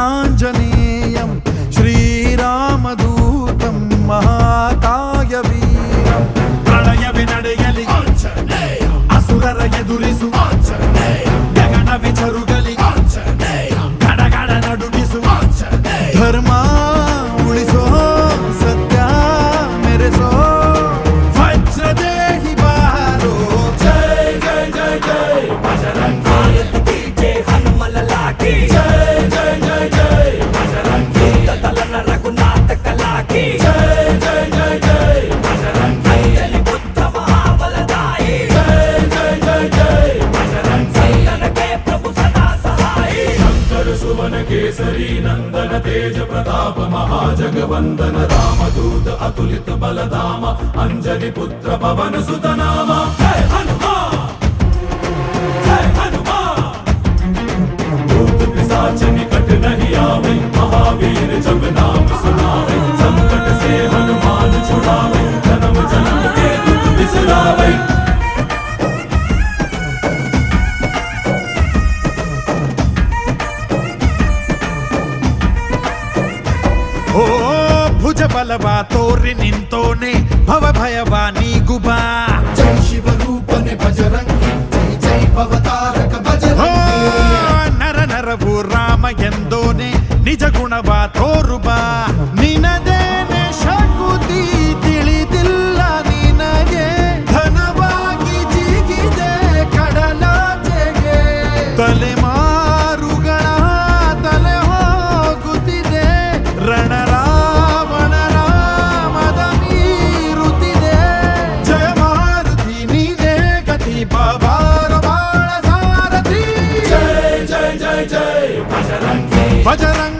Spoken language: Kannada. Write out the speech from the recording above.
प्रसन्नाञ्जनेयं श्रीरामदूतं महाकाय वीरं प्रलयवे ನಡೆಯಲಿ ಆಂಜನೇಯ ಅಸುರರ ಎದುರಿಸು ಆಂಜನೇಯ ಗಗನವೇ ಜರುಗಲಿ ಆಂಜನೇಯ ಗಡಗಡ ನಡುಗಿಸು ಆಂಜನೇಯ ಧರ್ಮ ಉಳಿಸೋ ಸತ್ಯ ಮೆರೆಸೋ ವಜ್ರದೇಹಿ ಬಾರೋ ಜೈ ಜೈ ಜೈ ಜೈ ಬಜರಂಗಿ ಜೈ ಹನುಮಲ ಲಾಠಿ ಜೈ ಜೈ ಜೈ ಜೈ ಬಜರಂಗಿ ತಲನ ರಘುನಾಥ ಕಲಾಕಿ ಜೈ ಜೈ ಜೈ ಜೈ ಬಜರಂಗಿ ಅಂಜಲಿ ಪುತ್ರ ಮಹಾಬಲದಾಯಿ ಜೈ ಜೈ ಜೈ ಜೈ ಬಜರಂಗಿ ಸಂತನಕ್ಕೆ ಪ್ರಭು ಸದಾ ಸಹಾಯಿ ಶಂಕರ ಸುವನ ಕೇಸರಿ ನಂದನ तेज प्रताप महाजगवंदन रामदूत अतुलित बलधाम अंजनी पुत्र पवन सुत नाम जय हनुमान जय हनुमान भूत पिशाच निकट नहीं आवे महावीर जब नाम सुनावे संकट से हनुमान छुड़ावे जन्म जन्म के दुख बिसरावे ओ भुज बलवा तोरि निंतोने भव भयवा नीगुबा जय शिव रूपने बजरंगी जय जय भवतारक बजरंगी नर नरवु राम ಎಂದೋನೆ ನಿಜ ಗುಣವಾ ತೋರುಬಾ ನಿನದೇನೆ ಶಕುತಿ ತಿಳಿದಿಲ್ಲ ನಿನಗೆ ಧನವಾಗಿ ಜಿಗಿದೆ ಕಡಲಾಚೆಗೆ ತಲೆಮಾರುಗಳ ತಲೆ ಹೋಗುತ್ತಿದೆ ರಣರಾವಣ ರಾಮದ ಮೀರುತ್ತಿದೆ ಜಯ ಮಾರುತಿ ನೀನೇ ಗತಿ ಬಾಬಾರ ಬಾಳ ಸಾರಥಿ जय जय जय जय बजरंगी ಬಜರಂಗ